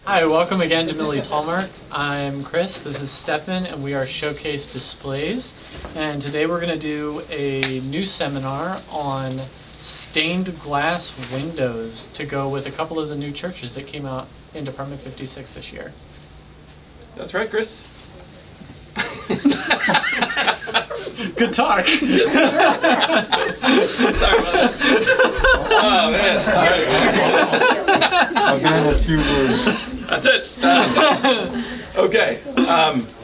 Hi, welcome again to Millie's Hallmark. I'm Chris, this is Stefan, and we are Showcase Displays. And today we're going to do a new seminar on stained glass windows to go with a couple of the new churches that came out in Department 56 this year. That's right, Chris. Good talk. Sorry about that. Oh, man. I'll give him a few words. That's it. Okay.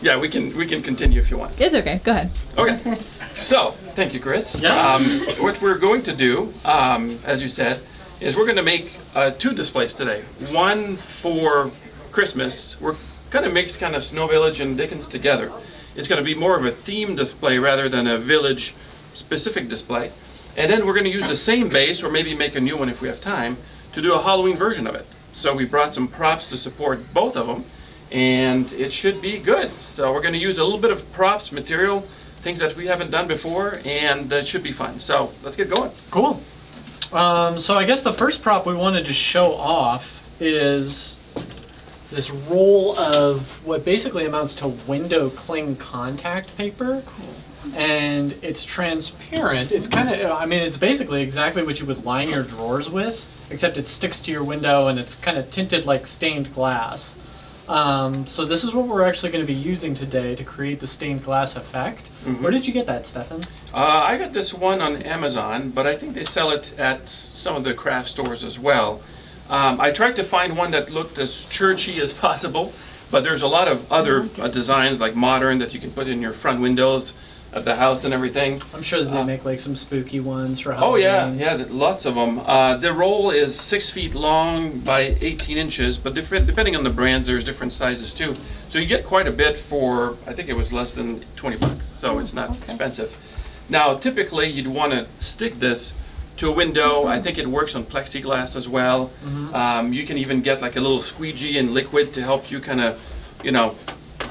Yeah, we can continue if you want. It's okay. Go ahead. Okay. So, thank you, Chris. Yeah. What we're going to do, as you said, is we're going to make two displays today. One for Christmas. We're going to mix kind of Snow Village and Dickens together. It's going to be more of a theme display rather than a village-specific display. And then we're going to use the same base, or maybe make a new one if we have time, to do a Halloween version of it. So we brought some props to support both of them, and it should be good. So we're going to use a little bit of props, material, things that we haven't done before, and that should be fun. So let's get going. Cool. So I guess the first prop we wanted to show off is this roll of what basically amounts to window cling contact paper. Cool. And it's transparent. It's kind of, I mean, it's basically exactly what you would line your drawers with, except it sticks to your window and it's kind of tinted like stained glass. So this is what we're actually going to be using today to create the stained glass effect. Mm-hmm. Where did you get that, Stefan? I got this one on Amazon, but I think they sell it at some of the craft stores as well. I tried to find one that looked as churchy as possible, but there's a lot of other designs like modern that you can put in your front windows of the house and everything. I'm sure that they make like some spooky ones for Halloween. Halloween. Oh yeah, lots of them. The roll is 6 feet long by 18 inches, but depending on the brands, there's different sizes too. So you get quite a bit for, I think it was less than 20 bucks, so it's not expensive. Now, typically you'd want to stick this to a window. I think it works on plexiglass as well. Mm-hmm. You can even get like a little squeegee and liquid to help you kind of,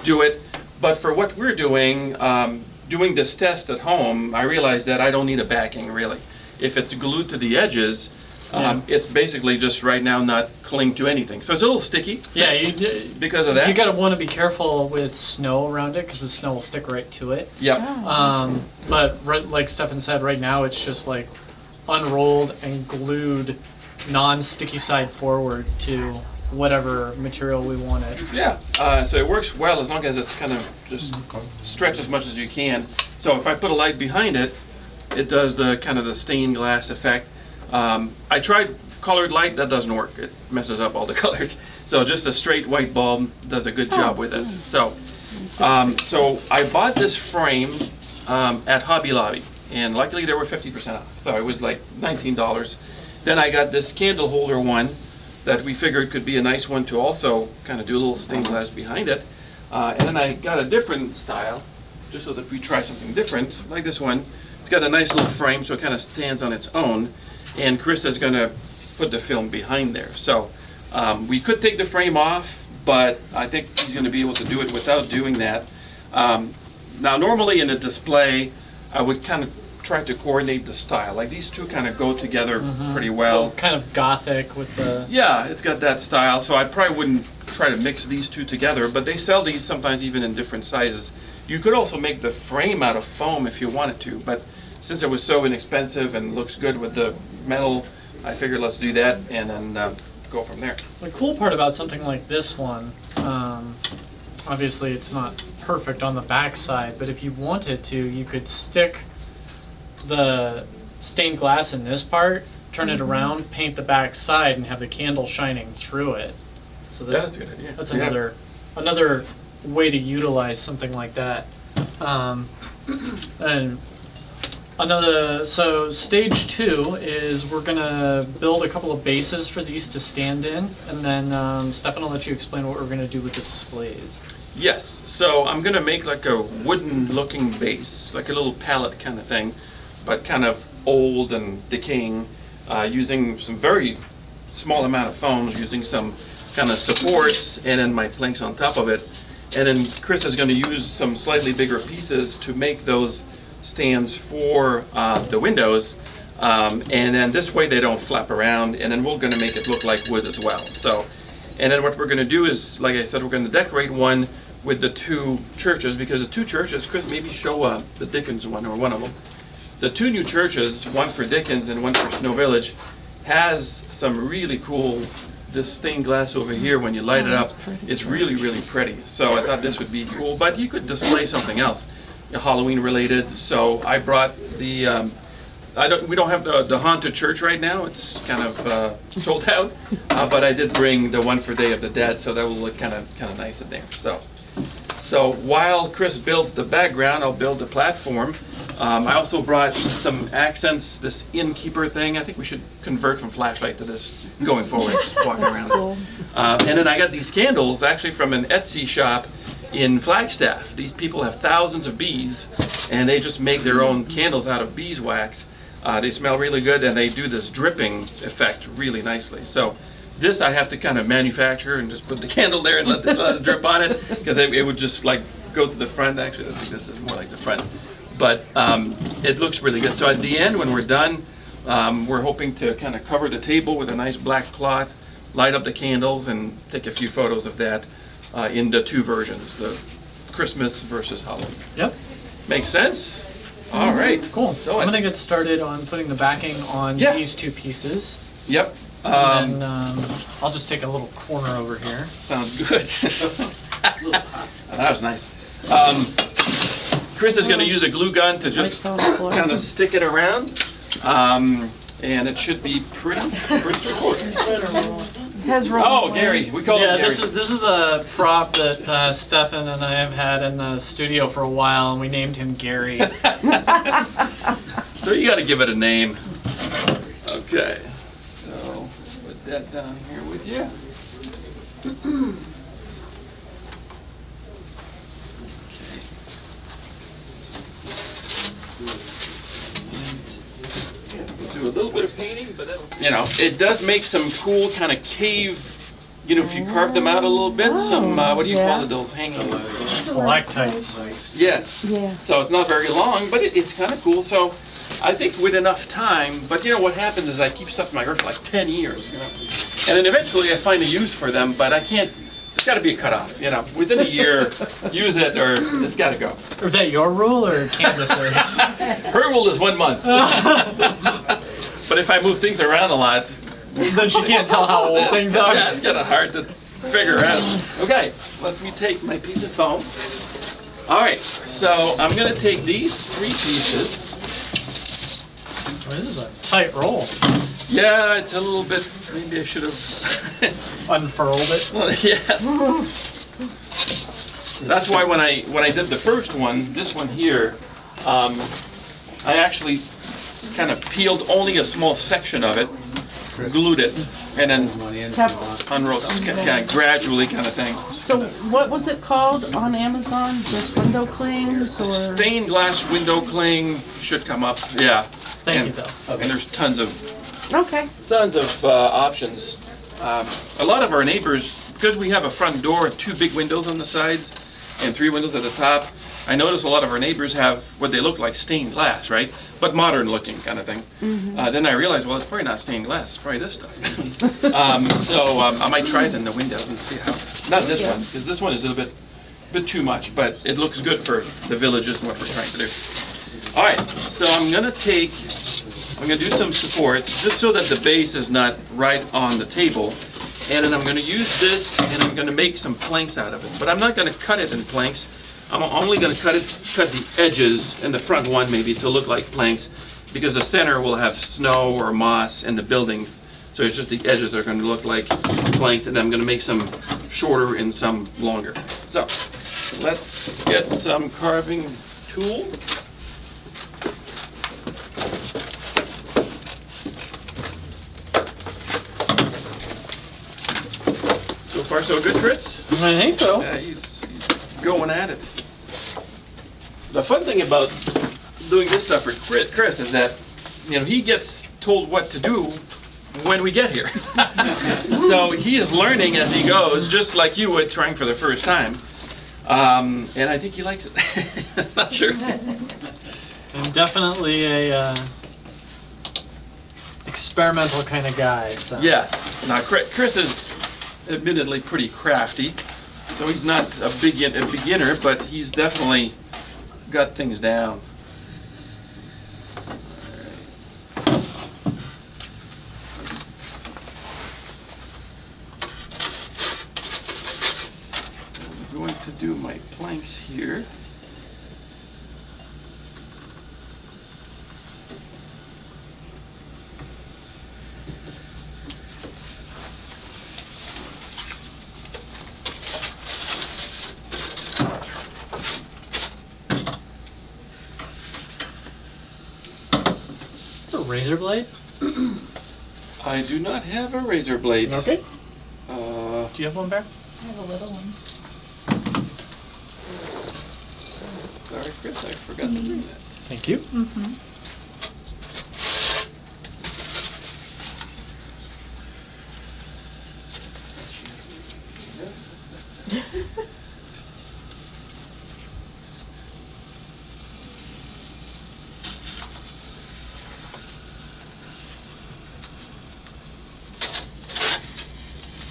do it. But for what we're doing this test at home, I realized that I don't need a backing really. If it's glued to the edges, it's basically just right now not clinging to anything. So it's a little sticky. Yeah, because of that. You gotta want to be careful with snow around it because the snow will stick right to it. Yeah. But like Stefan said, right now it's just like unrolled and glued non-sticky side forward to whatever material we wanted. Yeah, so it works well as long as it's kind of just stretch as much as you can. So if I put a light behind it, it does the kind of the stained glass effect. I tried colored light, that doesn't work. It messes up all the colors. So just a straight white bulb does a good job with it. So, so I bought this frame at Hobby Lobby, and luckily they were 50% off. So it was like $19. Then I got this candle holder one that we figured could be a nice one to also kind of do a little stained glass behind it. And then I got a different style, just so that we try something different, like this one. It's got a nice little frame, so it kind of stands on its own. And Chris is going to put the film behind there. So we could take the frame off, but I think he's going to be able to do it without doing that. Now, normally in a display, I would kind of try to coordinate the style. Like these two kind of go together pretty well. Kind of gothic with the... Yeah, it's got that style, so I probably wouldn't try to mix these two together, but they sell these sometimes even in different sizes. You could also make the frame out of foam if you wanted to, but since it was so inexpensive and looks good with the metal, I figured let's do that and then go from there. The cool part about something like this one, obviously it's not perfect on the back side, but if you wanted to, you could stick the stained glass in this part, turn it around, paint the back side, and have the candle shining through it. So that's a good idea. That's another way to utilize something like that. And so stage 2 is we're gonna build a couple of bases for these to stand in, and then Stefan will let you explain what we're gonna do with the displays. Yes, so I'm gonna make like a wooden looking base, like a little pallet kind of thing, but kind of old and decaying, using some very small amount of foams, using some kind of supports, and then my planks on top of it. And then Chris is going to use some slightly bigger pieces to make those stands for the windows, and then this way they don't flap around, and then we're going to make it look like wood as well. So And then what we're going to do is, like I said, we're going to decorate one with the two churches, because the two churches, Chris, maybe show the Dickens one or one of them. The two new churches, one for Dickens and one for Snow Village, has some really cool, this stained glass over here, when you light it up, it's really, really pretty. So I thought this would be cool, but you could display something else, Halloween related. So I brought the, we don't have the haunted church right now, it's kind of sold out, but I did bring the one for Day of the Dead, so that will look kind of nice in there. So while Chris builds the background, I'll build the platform. I also brought some accents, this innkeeper thing. I think we should convert from flashlight to this going forward, just walking around this. And then I got these candles actually from an Etsy shop in Flagstaff. These people have thousands of bees, and they just make their own candles out of beeswax. They smell really good, and they do this dripping effect really nicely. So this I have to kind of manufacture and just put the candle there and let it drip on it, because it would just like go to the front. Actually, I think this is more like the front. But it looks really good. So at the end, when we're done, we're hoping to kind of cover the table with a nice black cloth, light up the candles, and take a few photos of that in the two versions, the Christmas versus Halloween. Yep. Makes sense? All right. Cool. So I'm going to get started on putting the backing on these two pieces. Yep. And then I'll just take a little corner over here. Sounds good. That was nice. Chris is going to use a glue gun to just kind of stick it around, and it should be pretty straightforward. Oh, Gary, we call him Gary. This is a prop that Stefan and I have had in the studio for a while, and we named him Gary. So you got to give it a name. Okay, so put that down here with you. Do a little bit of painting, but it does make some cool kind of cave, if you carve them out a little bit, some, what do you call it, those hanging? Stalactites. Yes. Yeah. So it's not very long, but it's kind of cool. So I think with enough time, but what happens is I keep stuff in my garden for like 10 years, and then eventually I find a use for them, but I can't, it's got to be a cutoff, within a year, use it or it's got to go. Is that your rule or Candace's? Her rule is 1 month. But if I move things around a lot, then she can't tell how old things are. Yeah, it's kind of hard to figure out. Okay, let me take my piece of foam. All right, so I'm going to take these 3 pieces. Oh, this is a tight roll. Yeah, it's a little bit, maybe I should have unfurled it. Well, yes. That's why when I did the first one, this one here, I actually kind of peeled only a small section of it, glued it, and then unrolled, kind of gradually kind of thing. So what was it called on Amazon? Just window clings or? Stained glass window cling should come up, yeah. Thank you, Bill. Okay. And there's tons of options. A lot of our neighbors, because we have a front door and 2 big windows on the sides and 3 windows at the top, I notice a lot of our neighbors have what they look like stained glass, right? But modern looking kind of thing. Then I realized, well, it's probably not stained glass, it's probably this stuff. I might try it in the window and see how, not this one, because this one is a little bit too much, but it looks good for the villages and what we're trying to do. All right, so I'm gonna do some supports just so that the base is not right on the table. And then I'm gonna use this and I'm gonna make some planks out of it. But I'm not gonna cut it in planks. I'm only gonna cut the edges and the front one maybe to look like planks, because the center will have snow or moss and the buildings. So it's just the edges are gonna look like planks, and I'm gonna make some shorter and some longer. So let's get some carving tools. So far so good, Chris? I think so. Yeah, he's going at it. The fun thing about doing this stuff for Chris is that, he gets told what to do when we get here. So he is learning as he goes, just like you would trying for the first time. And I think he likes it. Not sure. I'm definitely a experimental kind of guy. So. Yes. Now Chris is admittedly pretty crafty. So he's not a beginner, but he's definitely got things down. I'm going to do my planks here. Razor blade? I do not have a razor blade. Okay. Uh, Do you have one, Bear? I have a little one. Sorry, Chris, I forgot to bring that. Thank you. Mm-hmm.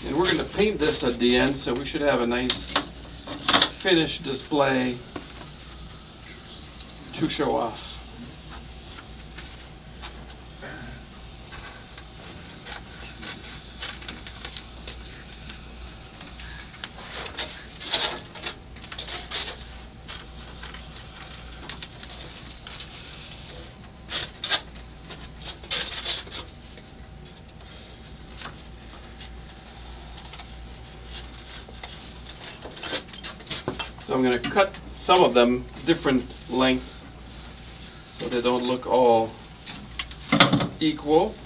And we're going to paint this at the end, so we should have a nice finished display to show off. So I'm going to cut some of them different lengths so they don't look all equal.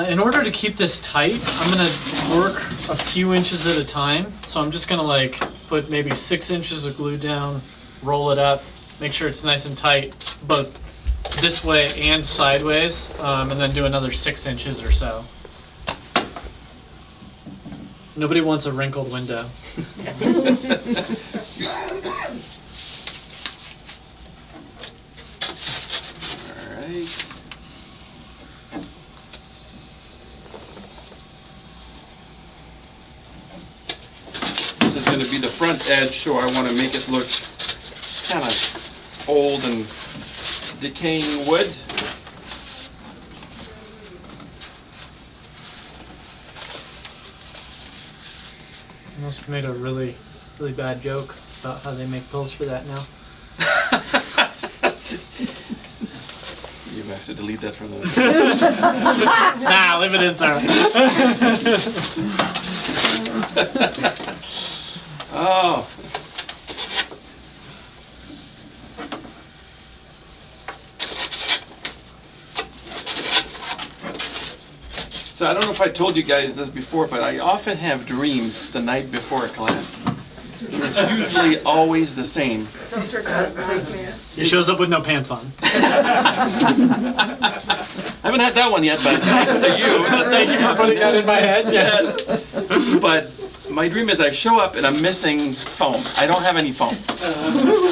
In order to keep this tight, I'm gonna work a few inches at a time. So I'm just gonna like put maybe 6 inches of glue down, roll it up, make sure it's nice and tight, both this way and sideways, and then do another 6 inches or so. Nobody wants a wrinkled window. All right. This is going to be the front edge, so I want to make it look kind of old and decaying wood. I must have made a really bad joke about how they make pills for that now. You have to delete that from the... Nah, leave it in, sir. Oh. So I don't know if I told you guys this before, but I often have dreams the night before a class. And it's usually always the same. He shows up with no pants on. I haven't had that one yet, but thanks to you. Thank you for putting that in my head. Yes. But my dream is I show up and I'm missing foam. I don't have any foam.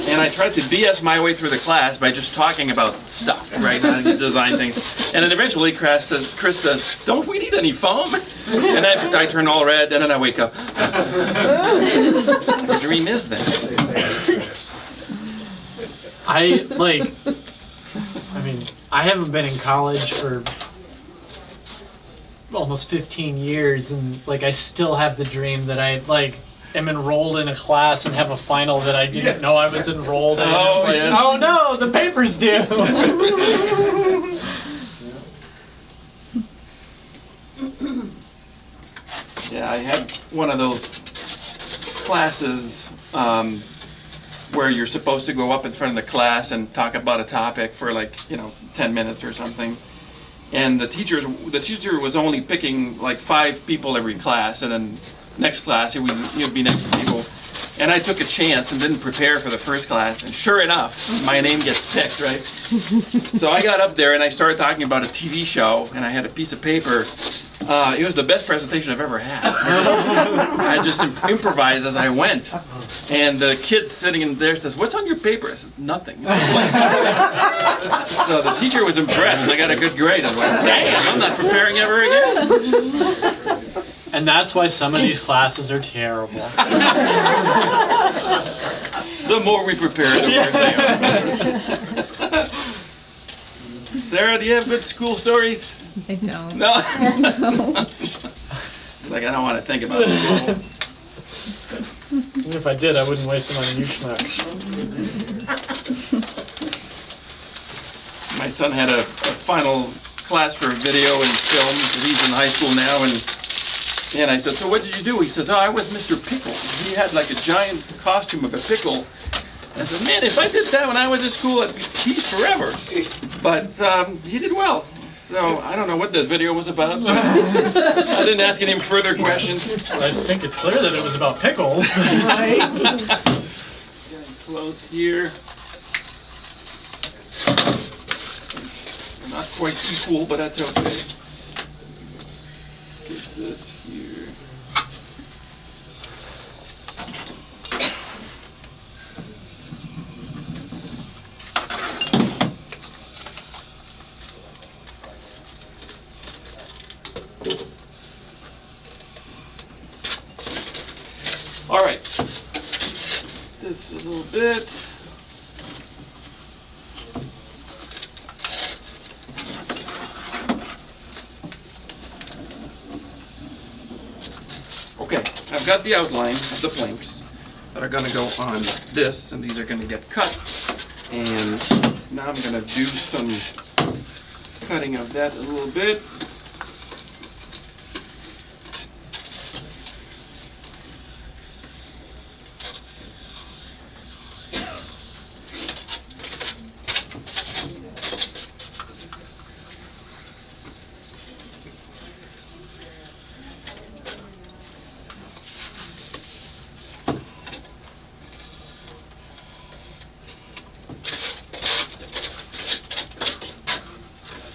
And I tried to BS my way through the class by just talking about stuff, right? How to design things. And then eventually Chris says, don't we need any foam? And I turn all red and then I wake up. The dream is that. I haven't been in college for almost 15 years, and like I still have the dream that I like am enrolled in a class and have a final that I didn't know I was enrolled in. Oh, It's like, yes. oh no, the paper's due. Yeah, I had one of those classes where you're supposed to go up in front of the class and talk about a topic for 10 minutes or something. And the teacher was only picking like 5 people every class, and then next class he would be next to people. And I took a chance and didn't prepare for the first class, and sure enough, my name gets picked, right? So I got up there and I started talking about a TV show, and I had a piece of paper. It was the best presentation I've ever had. I just improvised as I went. And the kid sitting in there says, "What's on your paper?" I said, "Nothing." It's a blank paper. So the teacher was impressed, and I got a good grade. I was like, "Damn, I'm not preparing ever again." And that's why some of these classes are terrible. The more we prepare, the worse they are. Sarah, do you have good school stories? I don't. No? She's like, I don't want to think about school. Even if I did, I wouldn't waste them on you schmucks. My son had a final class for video and film, because he's in high school now, and I said, "So what did you do?" He says, "Oh, I was Mr. Pickle." He had like a giant costume of a pickle. I said, "Man, if I did that when I was in school, I'd be teased forever." But he did well. So I don't know what the video was about. I didn't ask any further questions. I think it's clear that it was about pickles. Getting close here. Not quite equal, but that's okay. Let's get this here. All right, this a little bit. Okay, I've got the outline of the planks that are gonna go on this, and these are gonna get cut. And now I'm gonna do some cutting of that a little bit.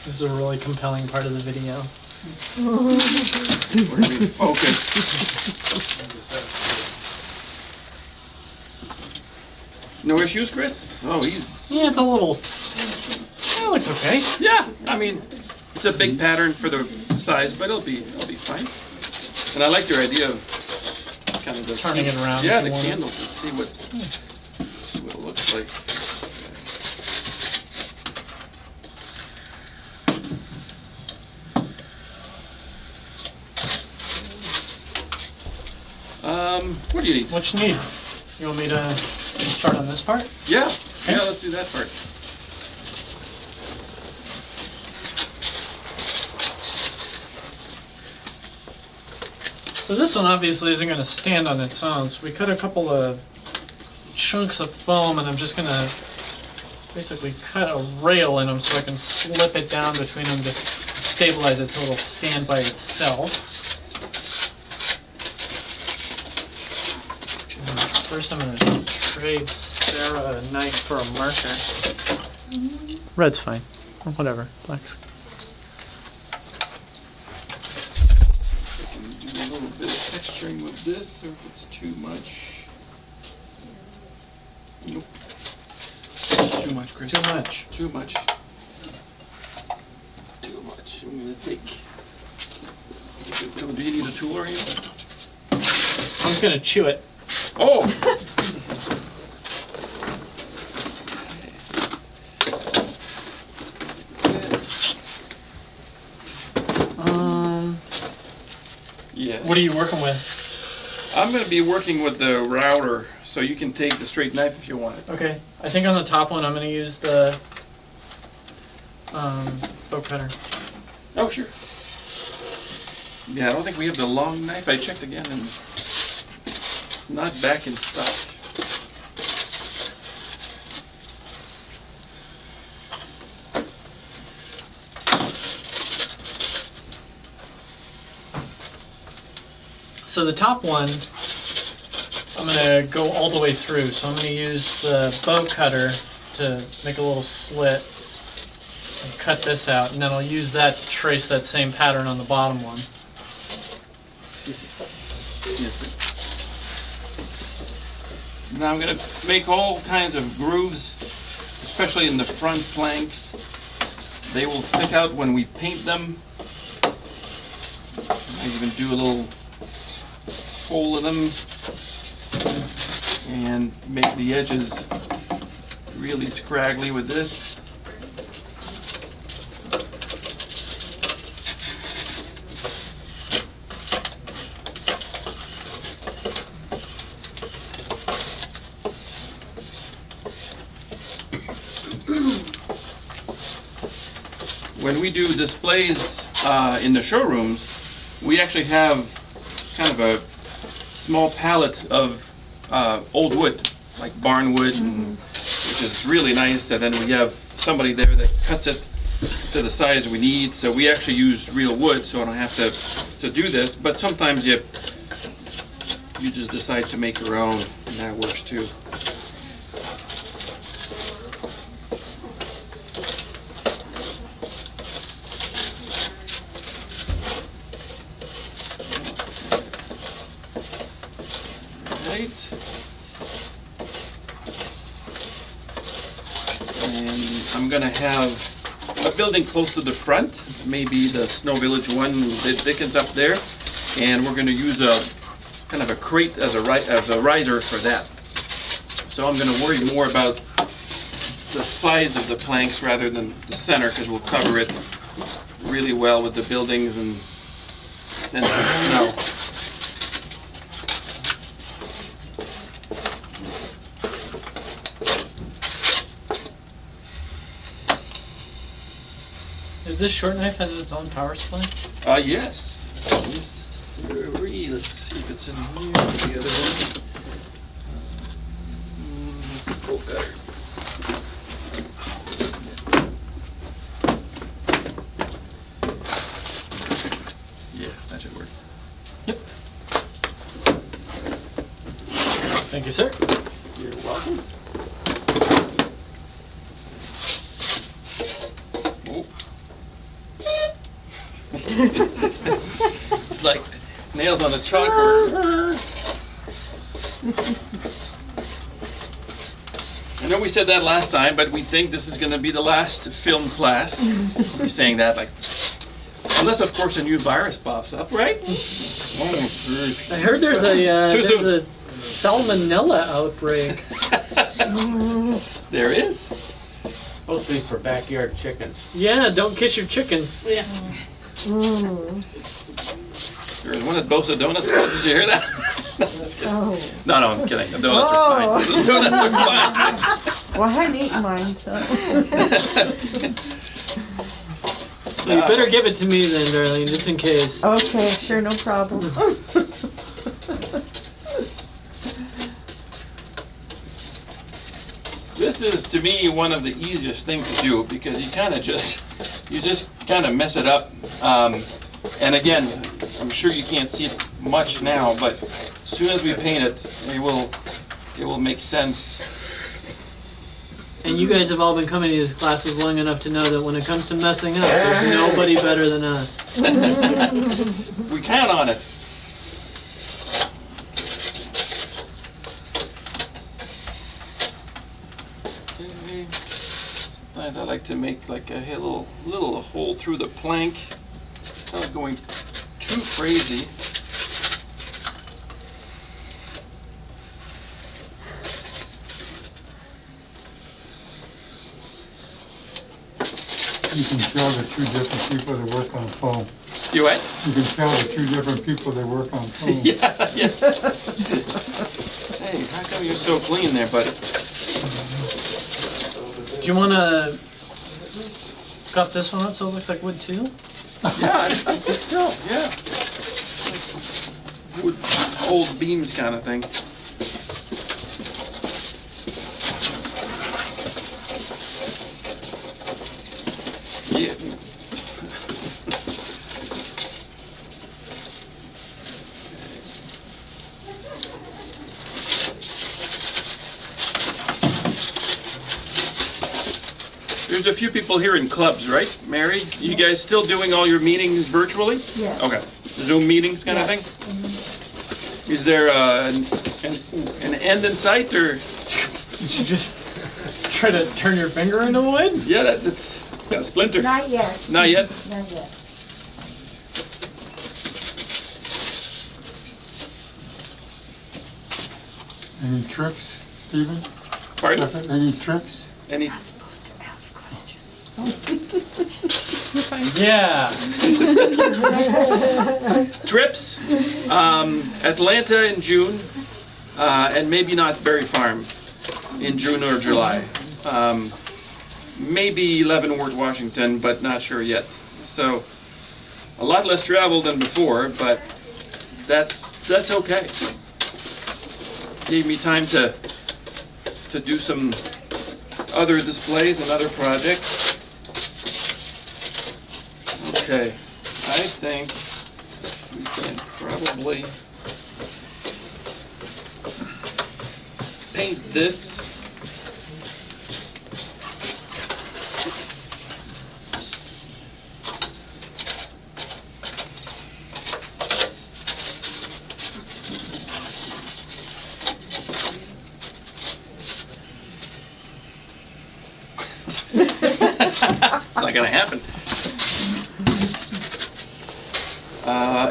This is a really compelling part of the video. We're gonna be focused. No issues, Chris? Oh, he's... Yeah, it's a little... It looks okay. Yeah, I mean, it's a big pattern for the size, but it'll be fine. And I like your idea of kind of the... Turning it around. Yeah, if the you want it. candle to see what it looks like. What do you need? What you need? You want me to start on this part? Yeah, yeah, let's do that part. So this one obviously isn't going to stand on its own, so we cut a couple of chunks of foam, and I'm just going to basically cut a rail in them so I can slip it down between them, just stabilize it so it'll stand by itself. First I'm going to trade Sarah a knife for a marker. Red's fine, or whatever, black's. I can do a little bit of texturing with this, or if it's too much. Nope. Too much, Chris. Too much. Too much. Too much. I'm gonna take. Do you need a tool or anything? I'm just going to chew it. Oh! Yeah. What are you working with? I'm going to be working with the router, so you can take the straight knife if you want it. Okay, I think on the top one I'm going to use the bow cutter. Oh, sure. Yeah, I don't think we have the long knife. I checked again, and it's not back in stock. So the top one, I'm gonna go all the way through. So I'm gonna use the bow cutter to make a little slit and cut this out, and then I'll use that to trace that same pattern on the bottom one. Yes, sir. Now I'm going to make all kinds of grooves, especially in the front planks. They will stick out when we paint them. I even do a little hole in them and make the edges really scraggly with this. When we do displays in the showrooms, we actually have kind of a small palette of old wood, like barn wood, and, which is really nice. And then we have somebody there that cuts it to the size we need. So we actually use real wood, so I don't have to do this. But sometimes you just decide to make your own, and that works too. And I'm gonna have a building close to the front, maybe the Snow Village one with Dickens up there, and we're gonna use a kind of a crate as a riser for that. So I'm gonna worry more about the sides of the planks rather than the center, because we'll cover it really well with the buildings and then some snow. Is this short knife has its own power supply? Yes. Yes, sirree. Let's see if it's in here. The other one. It's a full cutter. Yeah, that should work. Yep. Thank you, sir. You're welcome. Oh. It's like nails on a chalkboard. I know we said that last time, but we think this is going to be the last film class. We're saying that like, unless of course a new virus pops up, right? I heard there's a Too soon. there's a salmonella outbreak. There is. Supposed to be for backyard chickens. Yeah, don't kiss your chickens. Yeah. There was one at Bosa Donuts. Did you hear that? No, just kidding. Oh. No, I'm kidding. The donuts are fine. The donuts are fine. Well, I hadn't eaten mine, so. Well, you better give it to me then, darling, just in case. Okay, sure, no problem. This is, to me, one of the easiest things to do because you just kind of mess it up. And again, I'm sure you can't see it much now, but as soon as we paint it, it will make sense. And you guys have all been coming to these classes long enough to know that when it comes to messing up, there's nobody better than us. We count on it. Okay. Sometimes I like to make like a little hole through the plank. Not going too crazy. You can tell the two different people that work on foam. You what? You can tell the two different people that work on foam. Yeah, yes. Hey, how come you're so clean there, buddy? Do you want to cut this one up so it looks like wood too? Yeah, I think so, yeah. Wood, old beams kind of thing. Yeah. There's a few people here in clubs, right? Mary, you guys still doing all your meetings virtually? Yeah. Okay, Zoom meetings kind of Yeah. thing? Is there an end in sight, or? Did you just try to turn your finger into wood? Yeah, it's got a splinter. Not yet, Not yet? not yet. Any tricks, Stephen? Pardon? Any tricks? Any? Yeah. Trips? Atlanta in June, and maybe Knott's Berry Farm in June or July. Maybe Leavenworth, Washington, but not sure yet. So a lot less travel than before, but that's okay. Gave me time to do some other displays and other projects. Okay, I think we can probably paint this. It's not gonna happen.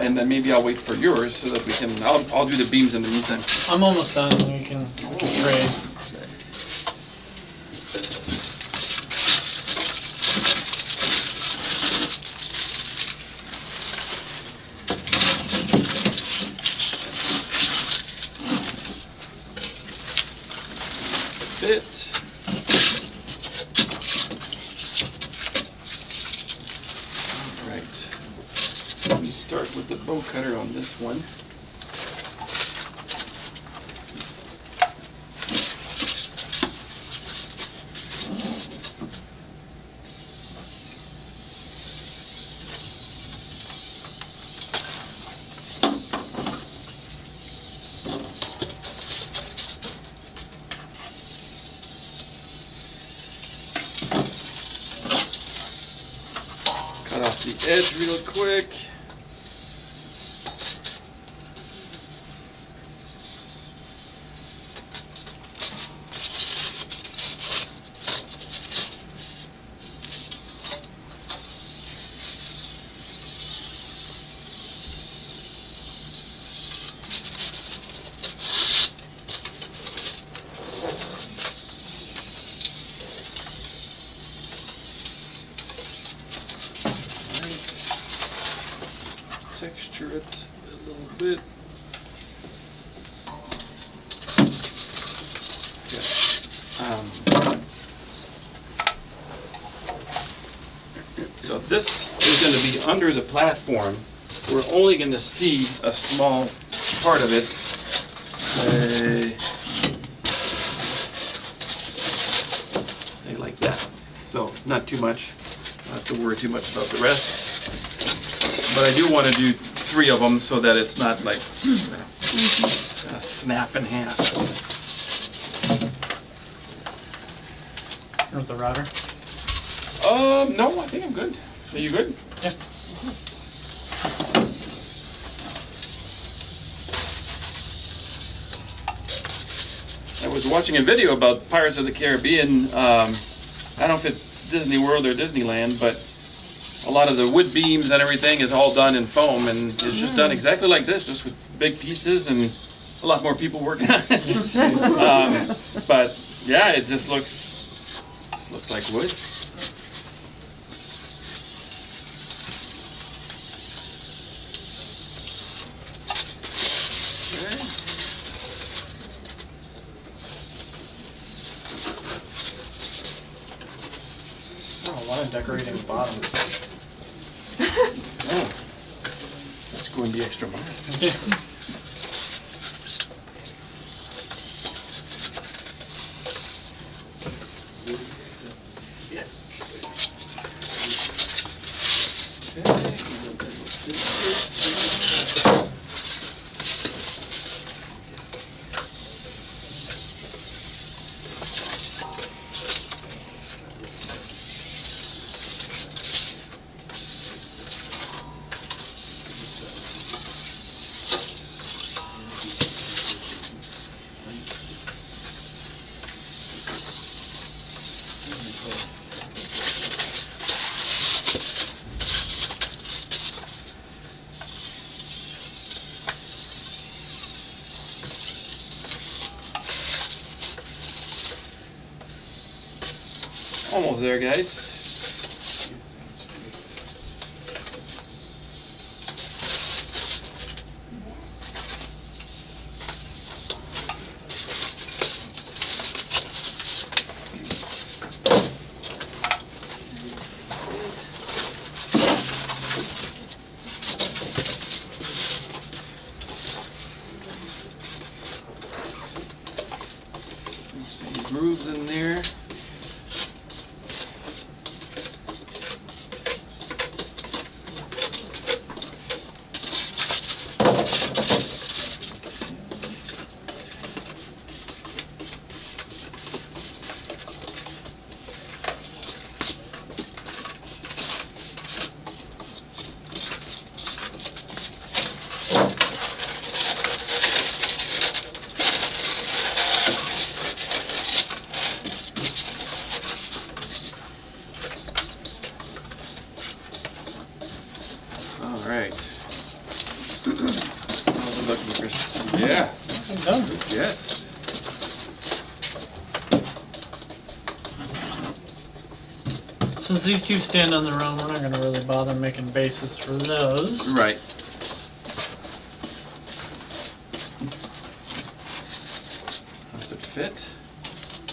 And then maybe I'll wait for yours so that we can, I'll do the beams in the meantime. I'm almost done. We can trade. Bit. Right. Let me start with the bow cutter on this one. Cut off the edge real quick. Texture it a little bit. Okay. So this is going to be under the platform. We're only going to see a small part of it. Say like that. So not too much. Not have to worry too much about the rest. But I do want to do 3 of them so that it's not like a snap in half. With the router. No, I think I'm good. Are you good? Yeah. I was watching a video about Pirates of the Caribbean. I don't know if it's Disney World or Disneyland, but a lot of the wood beams and everything is all done in foam, and it's just done exactly like this, just with big pieces and a lot more people working on it. But yeah, it just looks like wood. Oh, a lot of decorating the bottom. Oh, that's going the extra mile. Almost there, guys. Some grooves in there. Alright. How's it looking, Chris? Yeah. Done. Yes. Since these two stand on their own, we're not going to really bother making bases for those. Right. Does it fit?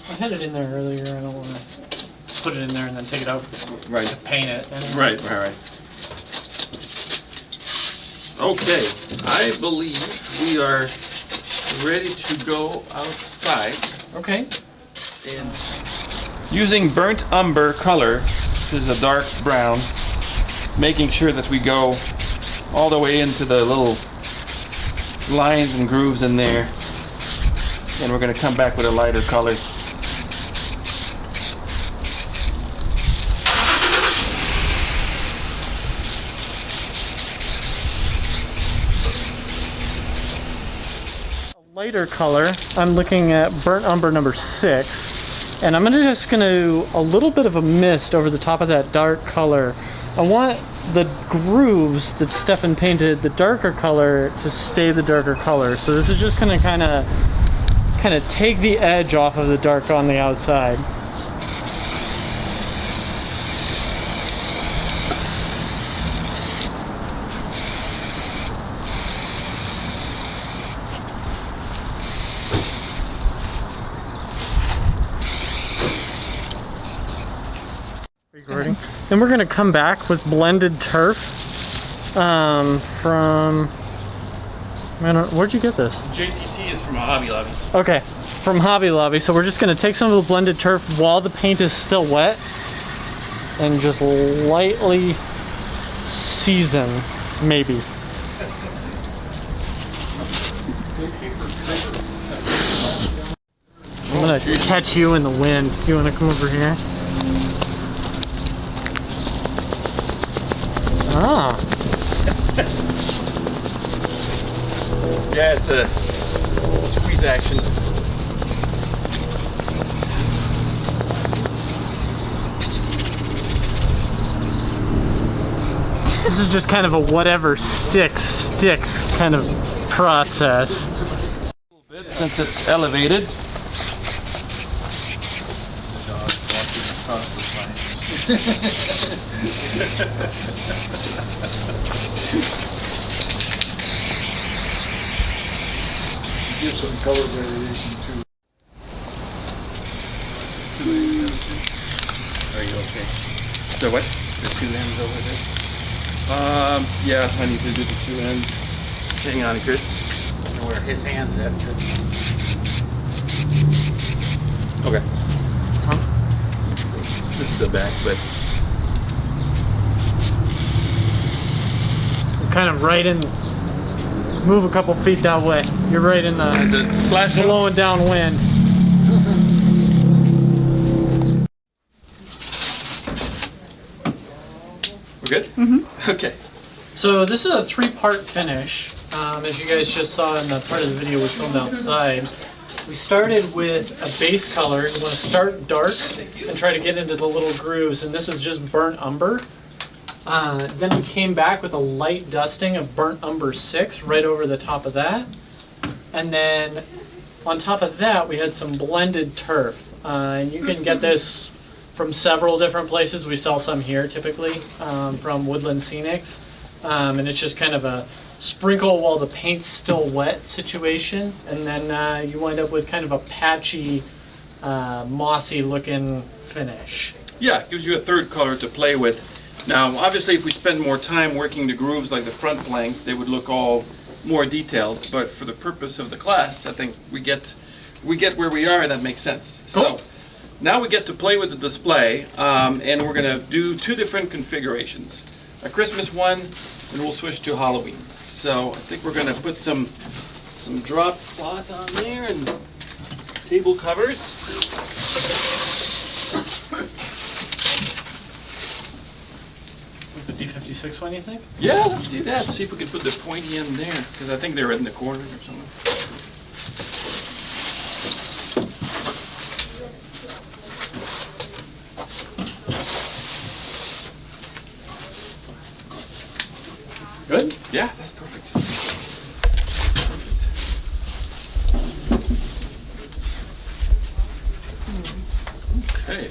I had it in there earlier. I don't want to put it in there and then take it out Right. to paint it. Anyway. Right. Okay, I believe we are ready to go outside. Okay. And using burnt umber color, which is a dark brown, making sure that we go all the way into the little lines and grooves in there. And we're going to come back with a lighter color. Lighter color, I'm looking at burnt umber number 6, and I'm just going to a little bit of a mist over the top of that dark color. I want the grooves that Stefan painted, the darker color, to stay the darker color. So this is just going to kind of take the edge off of the dark on the outside. Recording. Then we're going to come back with blended turf from, where'd you get this? JTT is from a Hobby Lobby. Okay, from Hobby Lobby. So we're just going to take some of the blended turf while the paint is still wet and just lightly season, maybe. I'm going to catch you in the wind. Do you want to come over here? Ah. Yeah, it's a squeeze action. This is just kind of a whatever sticks kind of process. A little bit since it's elevated. The dog walking across the Give some color variation too. Are you okay? The what? The two ends over there? Yeah, I need to do the two ends. Hang on, Chris. Where his hands at. Okay. This is the back, but Kind of right in, move a couple feet that way. You're right in the splash zone. blowing downwind. We're good? Mm-hmm. Okay. So this is a 3-part finish. As you guys just saw in the part of the video we filmed outside. we started with a base color. You want to start dark and try to get into the little grooves, and this is just burnt umber. Then we came back with a light dusting of burnt umber 6 right over the top of that. And then on top of that, we had some blended turf. And you can get this from several different places. We sell some here typically from Woodland Scenics. And it's just kind of a sprinkle while the paint's still wet situation. And then you wind up with kind of a patchy, mossy looking finish. Yeah, it gives you a third color to play with. Now, obviously, if we spend more time working the grooves like the front plank, they would look all more detailed. But for the purpose of the class, I think we get where we are, and that makes sense. Cool. So now we get to play with the display, and we're going to do 2 different configurations. A Christmas one, and we'll switch to Halloween. So I think we're going to put some drop cloth on there and table covers. The D56 one, you think? Yeah, let's do that. See if we can put the pointy end there, because I think they're in the corner or something. Good? Yeah, that's perfect. Okay.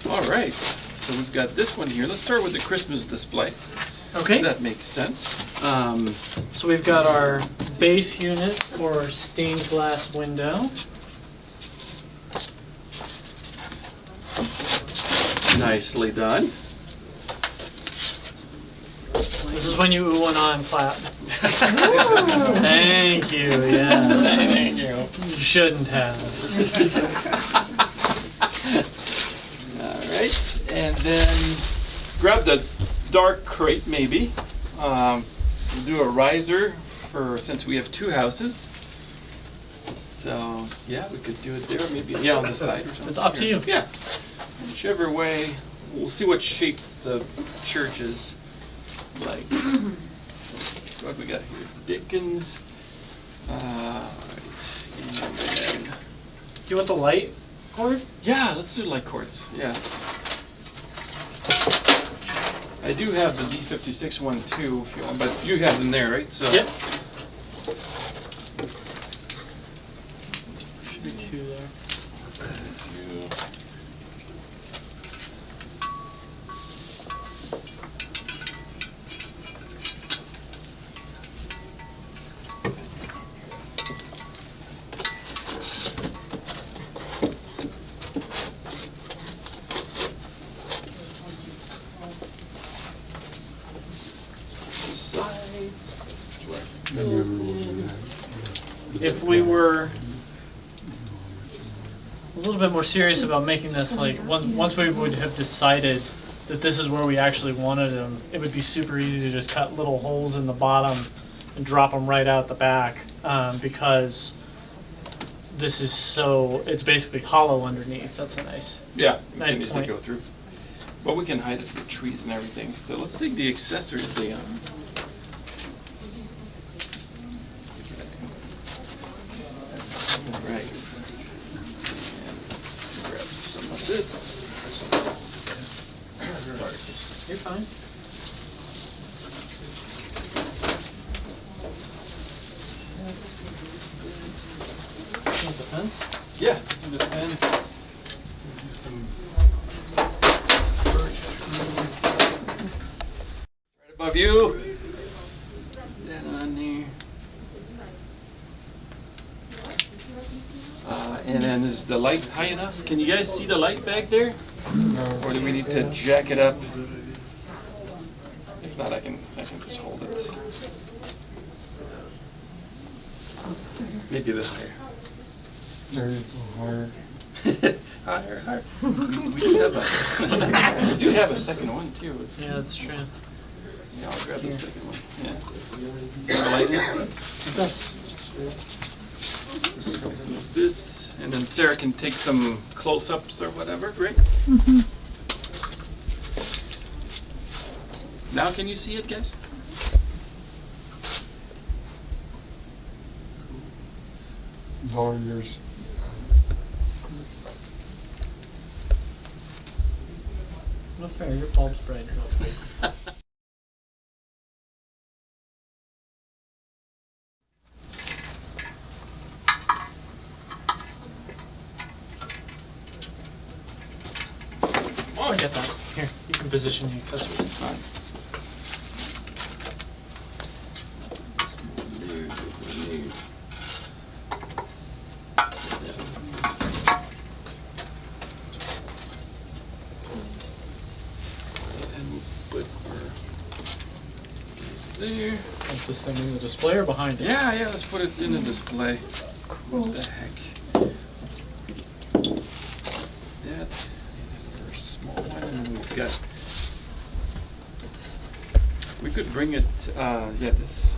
All right. So we've got this one here. Let's start with the Christmas display. Okay. That makes sense. So we've got our base unit for stained glass window. Nicely done. This is when you ooh and ah and clap. Thank you, yes. Thank you. You shouldn't have. All right, and then grab the dark crate maybe. We'll do a riser since we have 2 houses. So yeah, we could do it there, maybe on the side or something. It's up to you. Yeah, whichever way. We'll see what shape the church is like. What we got here? Dickens. Right. And then, Do you want the light cord? yeah, let's do light cords. Yes. I do have the D56 one too, if you want, but you have them there, right? So. Yep. Should be 2 there. If we were a little bit more serious about making this, like, once we would have decided that this is where we actually wanted them, it would be super easy to just cut little holes in the bottom and drop them right out the back, because this is it's basically hollow underneath. That's a nice. Yeah, we Nice can easily point. go through. But we can hide it with trees and everything. So let's take the accessories down. Right. And grab some of this. You're fine. Want the fence? Yeah, some of the fence. Some birch trees. Right above you. That on there. And then is the light high enough? Can you guys see the light back there? Or do we need to jack it up? If not, I can just hold it. Maybe a bit higher. Higher. We do have a second one too. Yeah, that's true. Yeah, I'll grab the second one. Yeah. Is there a light in it too? It does. This, and then Sarah can take some close-ups or whatever, right? Now can you see it, guys? lawyers. No fair, your bulb's bright. Oh, I get that. Here, you can position the accessories. Fine. There. Put this thing in the display or behind it? Yeah, let's put it in the display. Cool. What the heck? That, for a small one, and we've got, we could bring it, yeah, this,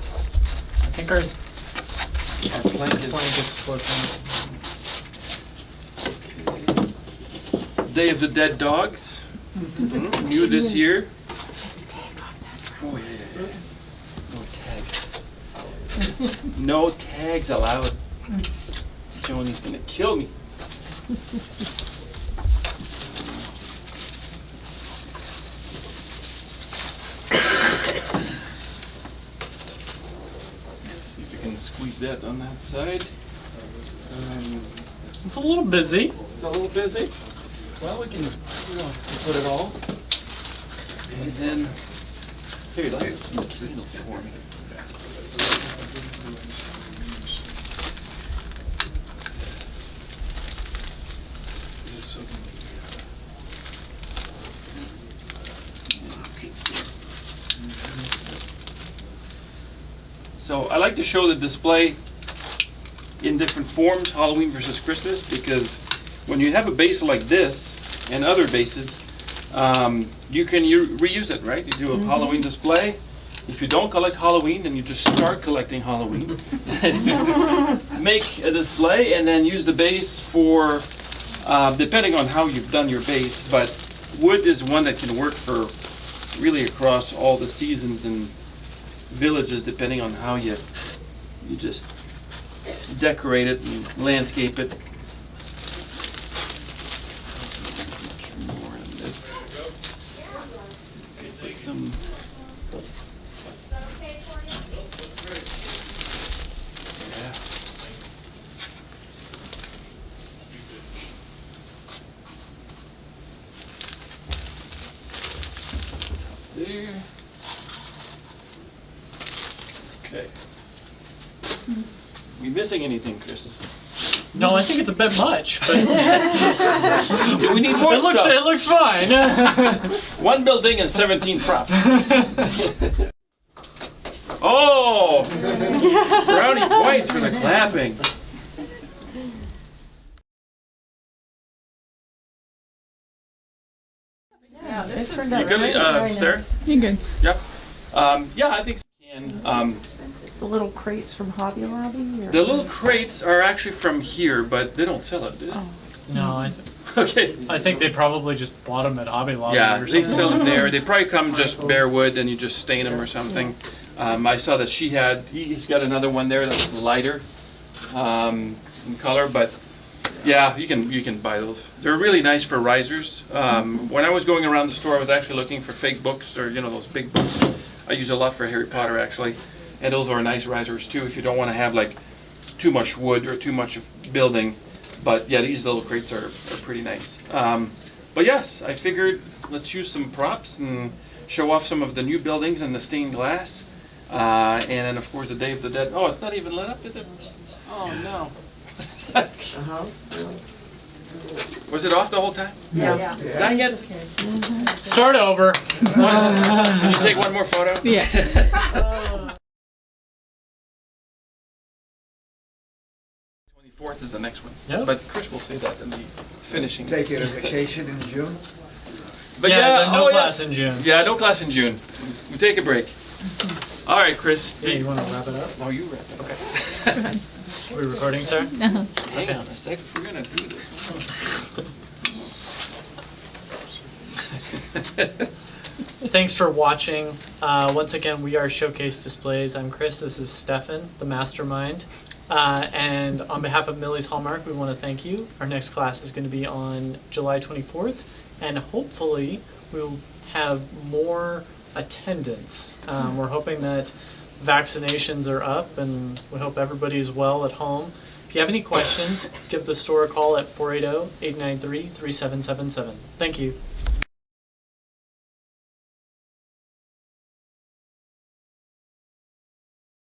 I think our plank is, plank is slipping. okay. Day of the Dead Dogs, new this year. Oh, yeah. No tags. No tags allowed. Joni's gonna kill me. See if we can squeeze that on that side. It's a little busy. It's a little busy. Well, we can, put it all. And then, here, light some candles for me. So I like to show the display in different forms, Halloween versus Christmas, because when you have a base like this and other bases, you can reuse it, right? You do a Halloween display. If you don't collect Halloween, then you just start collecting Halloween. Make a display and then use the base for, depending on how you've done your base, but wood is one that can work for really across all the seasons and villages, depending on how you just decorate it and landscape it. Much more on this. Okay, put some. Yeah. There. Okay. We missing anything, Chris? No, I think it's a bit much, but Do we need more it looks stuff? fine. One building and 17 props. Oh! Brownie points for the clapping. Yeah, it turned You out good, very Sarah? nice. You're good. Yep. Yeah, I think so. And The little crates from Hobby Lobby? Or? the little crates are actually from here, but they don't sell it, do they? Oh. No, Okay. I think they probably just bought them at Hobby Lobby Yeah, or they something. sell them there. They probably come just bare wood and you just stain them or something. I saw that he's got another one there that's lighter in color, but yeah, you can buy those. They're really nice for risers. When I was going around the store, I was actually looking for fake books or those big books. I use a lot for Harry Potter actually, and those are nice risers too if you don't want to have like too much wood or too much building. But yeah, these little crates are pretty nice. But yes, I figured let's use some props and show off some of the new buildings and the stained glass. And then of course the Day of the Dead. Oh, it's not even lit up, is it? Oh no. Was it off the whole time? Yeah. Dang it. Start over. Can you take one more photo? Yeah. 24th is the next one. Yep. But Chris will say that in the finishing. Take a vacation in June. But no oh, class in June. Yeah, no class in June. We take a break. All right, Chris. Yeah, you want to wrap it up? No, you wrap it. Okay. Are we recording, sir? Uh-huh. Hang on a sec. We're gonna do this. Thanks for watching. Once again, we are Showcase Displays. I'm Chris. This is Stefan, the mastermind. And on behalf of Millie's Hallmark, we want to thank you. Our next class is going to be on July 24th, and hopefully we'll have more attendance. We're hoping that vaccinations are up, and we hope everybody is well at home. If you have any questions, give the store a call at 480-893-3777. Thank you.